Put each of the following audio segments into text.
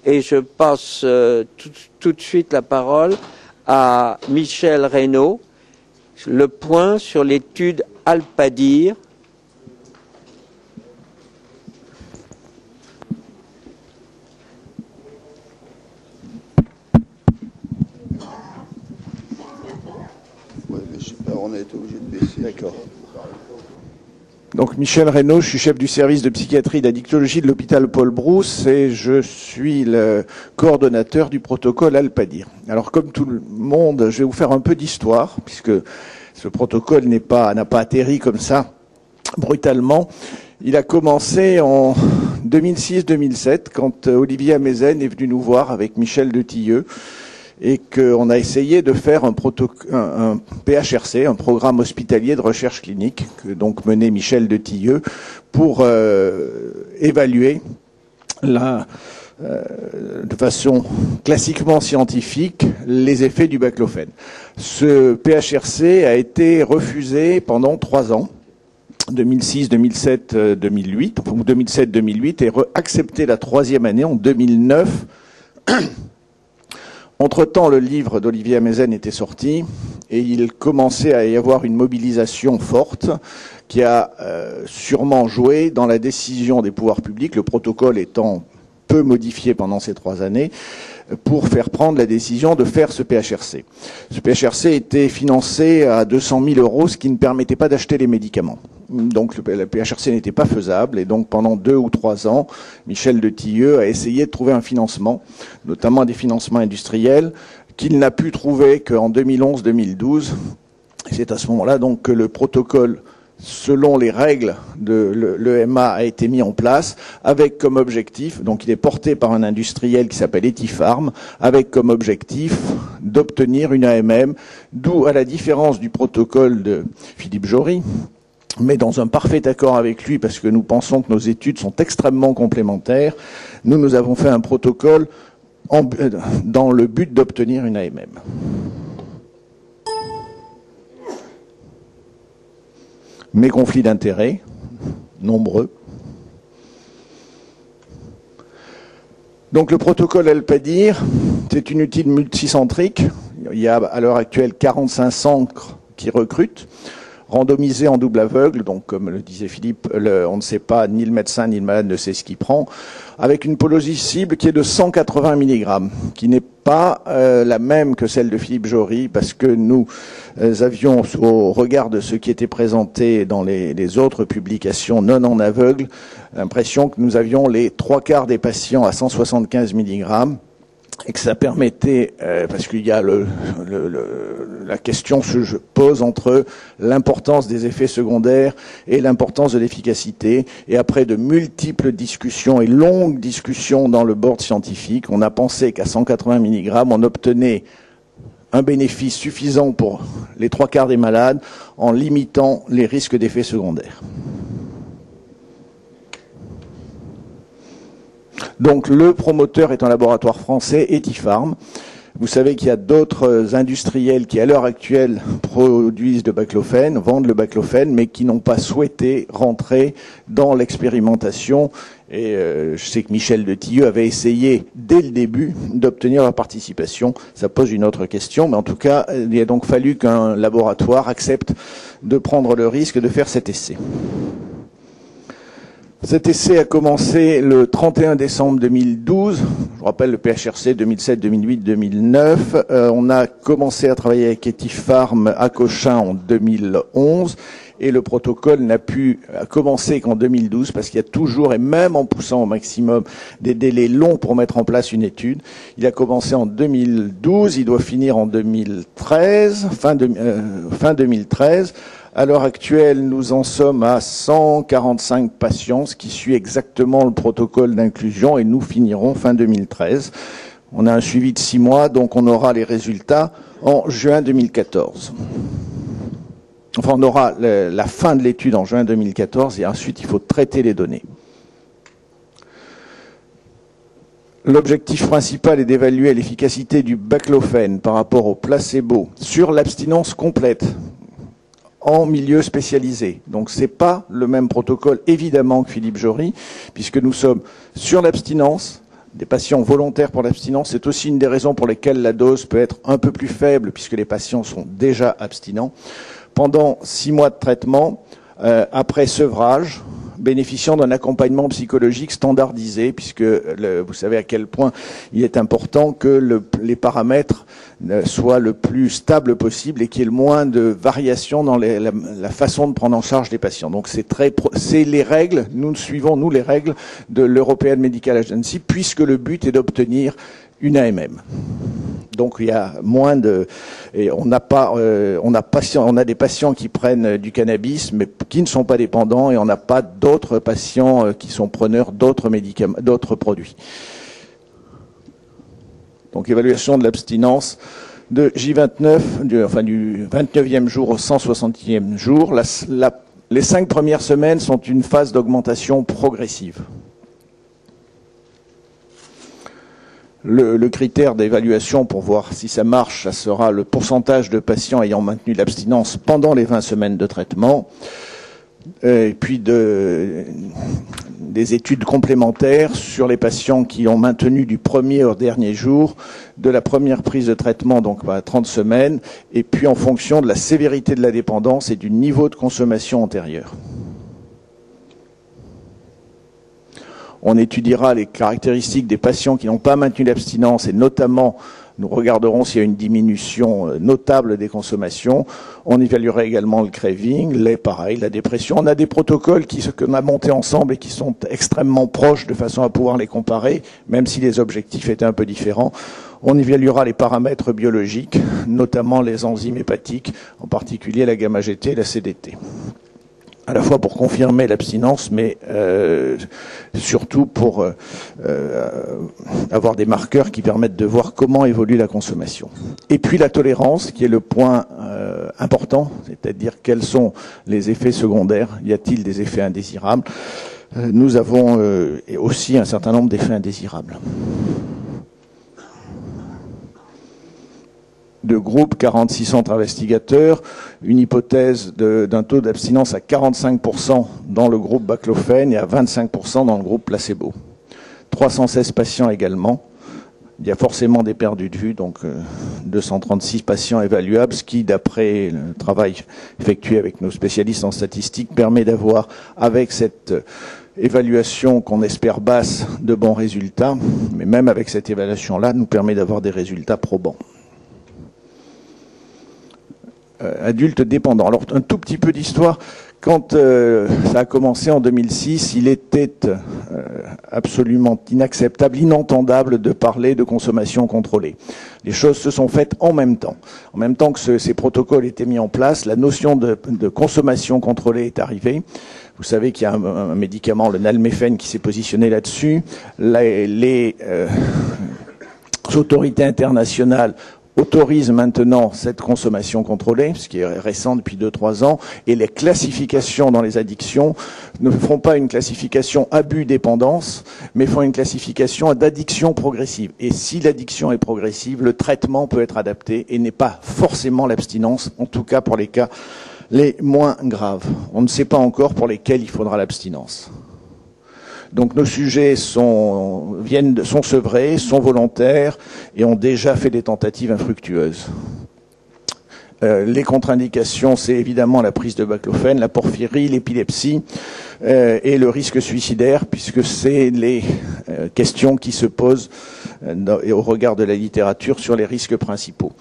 et je passe tout de suite la parole à Michel Reynaud. Le point sur l'étude Alpadir. Ouais, mais je sais pas, on a été obligé de baisser. D'accord. Donc Michel Reynaud, je suis chef du service de psychiatrie et d'addictologie de l'hôpital Paul Brousse et je suis le coordonnateur du protocole Alpadir. Alors comme tout le monde, je vais vous faire un peu d'histoire puisque ce protocole n'a pas atterri comme ça brutalement. Il a commencé en 2006-2007 quand Olivier Amezen est venu nous voir avec Michel de Tilleux et qu'on a essayé de faire un PHRC, un programme hospitalier de recherche clinique, que donc menait Michel de Tilleux, pour évaluer de façon classiquement scientifique les effets du baclofène. Ce PHRC a été refusé pendant 3 ans. 2006, 2007, 2008, ou 2007, 2008, et accepté la 3e année en 2009. Entre-temps, le livre d'Olivier Amezen était sorti et il commençait à y avoir une mobilisation forte qui a sûrement joué dans la décision des pouvoirs publics, le protocole étant peu modifié pendant ces 3 années, pour faire prendre la décision de faire ce PHRC. Ce PHRC était financé à 200 000 €, ce qui ne permettait pas d'acheter les médicaments. Donc le PHRC n'était pas faisable et donc pendant 2 ou 3 ans, Michel de Tilleux a essayé de trouver un financement, notamment des financements industriels, qu'il n'a pu trouver qu'en 2011-2012. C'est à ce moment-là donc que le protocole, selon les règles de l'EMA, a été mis en place avec comme objectif, donc il est porté par un industriel qui s'appelle Etipharm, avec comme objectif d'obtenir une AMM, d'où à la différence du protocole de Philippe Jory, mais dans un parfait accord avec lui, parce que nous pensons que nos études sont extrêmement complémentaires, nous avons fait un protocole dans le but d'obtenir une AMM. Mes conflits d'intérêts, nombreux. Donc le protocole Alpadir, c'est une étude multicentrique. Il y a à l'heure actuelle 45 centres qui recrutent, randomisés en double aveugle, donc comme le disait Philippe, on ne sait pas, ni le médecin ni le malade ne sait ce qu'il prend, avec une posologie cible qui est de 180 mg, qui n'est pas la même que celle de Philippe Jory, parce que nous avions, au regard de ce qui était présenté dans les autres publications non en aveugle, l'impression que nous avions les 3/4 des patients à 175 mg, et que ça permettait, parce qu'il y a la question se pose entre l'importance des effets secondaires et l'importance de l'efficacité, et après de multiples discussions et longues discussions dans le board scientifique, on a pensé qu'à 180 mg, on obtenait un bénéfice suffisant pour les 3/4 des malades en limitant les risques d'effets secondaires. Donc le promoteur est un laboratoire français, Etipharm. Vous savez qu'il y a d'autres industriels qui, à l'heure actuelle, produisent le baclofène, vendent le baclofène, mais qui n'ont pas souhaité rentrer dans l'expérimentation. Et je sais que Michel de Tilleux avait essayé, dès le début, d'obtenir leur participation. Ça pose une autre question, mais en tout cas, il a donc fallu qu'un laboratoire accepte de prendre le risque de faire cet essai. Cet essai a commencé le 31 décembre 2012. Je vous rappelle le PHRC 2007, 2008, 2009. On a commencé à travailler avec Etipharm à Cochin en 2011. Et le protocole n'a pu commencer qu'en 2012 parce qu'il y a toujours, et même en poussant au maximum, des délais longs pour mettre en place une étude. Il a commencé en 2012, il doit finir en 2013, fin 2013. À l'heure actuelle, nous en sommes à 145 patients, ce qui suit exactement le protocole d'inclusion, et nous finirons fin 2013. On a un suivi de 6 mois, donc on aura les résultats en juin 2014. Enfin, on aura la fin de l'étude en juin 2014, et ensuite il faut traiter les données. L'objectif principal est d'évaluer l'efficacité du baclofène par rapport au placebo sur l'abstinence complète en milieu spécialisé. Donc c'est pas le même protocole évidemment que Philippe Jory, puisque nous sommes sur l'abstinence, des patients volontaires pour l'abstinence. C'est aussi une des raisons pour lesquelles la dose peut être un peu plus faible, puisque les patients sont déjà abstinents. Pendant 6 mois de traitement, après sevrage, bénéficiant d'un accompagnement psychologique standardisé, puisque vous savez à quel point il est important que les paramètres soient le plus stables possible et qu'il y ait le moins de variations dans la façon de prendre en charge des patients. Donc c'est les règles, nous suivons les règles de l'European Medical Agency, puisque le but est d'obtenir une AMM. Donc il y a moins et on a des patients qui prennent du cannabis mais qui ne sont pas dépendants, et on n'a pas d'autres patients qui sont preneurs d'autres médicaments, d'autres produits. Donc évaluation de l'abstinence de J29, du 29e jour au 160e jour. Les 5 premières semaines sont une phase d'augmentation progressive. Le critère d'évaluation pour voir si ça marche, ça sera le pourcentage de patients ayant maintenu l'abstinence pendant les 20 semaines de traitement, et puis des études complémentaires sur les patients qui ont maintenu du premier au dernier jour de la première prise de traitement, donc à 30 semaines, et puis en fonction de la sévérité de la dépendance et du niveau de consommation antérieur. On étudiera les caractéristiques des patients qui n'ont pas maintenu l'abstinence, et notamment nous regarderons s'il y a une diminution notable des consommations. On évaluera également le craving, la dépression. On a des protocoles qu'on a montés ensemble et qui sont extrêmement proches de façon à pouvoir les comparer, même si les objectifs étaient un peu différents. On évaluera les paramètres biologiques, notamment les enzymes hépatiques, en particulier la gamma-GT et la CDT. À la fois pour confirmer l'abstinence, mais surtout pour avoir des marqueurs qui permettent de voir comment évolue la consommation. Et puis la tolérance, qui est le point important, c'est-à-dire quels sont les effets secondaires, y a-t-il des effets indésirables. Nous avons aussi un certain nombre d'effets indésirables. De groupe, 46 centres investigateurs, une hypothèse d'un taux d'abstinence à 45% dans le groupe baclofène et à 25% dans le groupe placebo. 316 patients également. Il y a forcément des perdus de vue, donc 236 patients évaluables, ce qui, d'après le travail effectué avec nos spécialistes en statistique, permet d'avoir, avec cette évaluation qu'on espère basse, de bons résultats, mais même avec cette évaluation-là, nous permet d'avoir des résultats probants. Adultes dépendants. Alors, un tout petit peu d'histoire. Quand ça a commencé en 2006, il était absolument inacceptable, inentendable de parler de consommation contrôlée. Les choses se sont faites en même temps. En même temps que ces protocoles étaient mis en place, la notion de consommation contrôlée est arrivée. Vous savez qu'il y a un médicament, le nalméphène, qui s'est positionné là-dessus. Les autorités internationales autorise maintenant cette consommation contrôlée, ce qui est récent depuis 2-3 ans, et les classifications dans les addictions ne font pas une classification abus-dépendance, mais font une classification d'addiction progressive. Et si l'addiction est progressive, le traitement peut être adapté et n'est pas forcément l'abstinence, en tout cas pour les cas les moins graves. On ne sait pas encore pour lesquels il faudra l'abstinence. Donc nos sujets sont sevrés, sont volontaires et ont déjà fait des tentatives infructueuses. Les contre-indications, c'est évidemment la prise de baclofène, la porphyrie, l'épilepsie et le risque suicidaire, puisque c'est les questions qui se posent au regard de la littérature sur les risques principaux.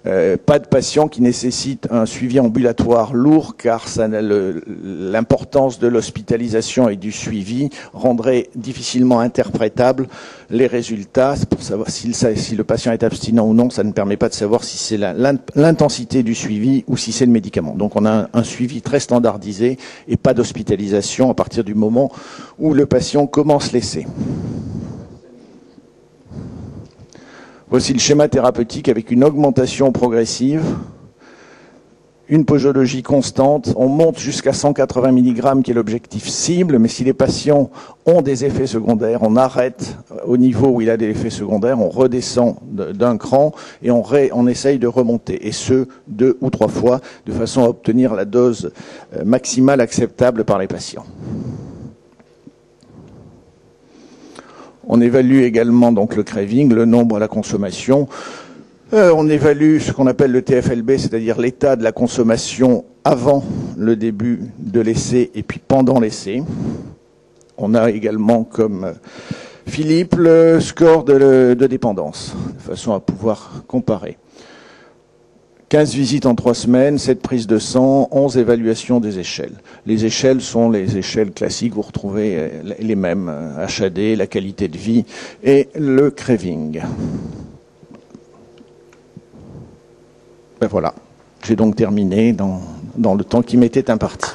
Pas de patients qui nécessitent un suivi ambulatoire lourd, car l'importance de l'hospitalisation et du suivi rendrait difficilement interprétables les résultats. Pour savoir si le patient est abstinent ou non, ça ne permet pas de savoir si c'est l'intensité du suivi ou si c'est le médicament. Donc on a un suivi très standardisé et pas d'hospitalisation à partir du moment où le patient commence l'essai. Voici le schéma thérapeutique avec une augmentation progressive, une posologie constante. On monte jusqu'à 180 mg qui est l'objectif cible, mais si les patients ont des effets secondaires, on arrête au niveau où il a des effets secondaires, on redescend d'un cran et on essaye de remonter, et ce 2 ou 3 fois, de façon à obtenir la dose maximale acceptable par les patients. On évalue également donc le craving, le nombre à la consommation. On évalue ce qu'on appelle le TFLB, c'est-à-dire l'état de la consommation avant le début de l'essai et puis pendant l'essai. On a également comme Philippe le score de dépendance, de façon à pouvoir comparer. 15 visites en 3 semaines, 7 prises de sang, 11 évaluations des échelles. Les échelles sont les échelles classiques, vous retrouvez les mêmes, HAD, la qualité de vie et le craving. Ben voilà, j'ai donc terminé dans le temps qui m'était imparti.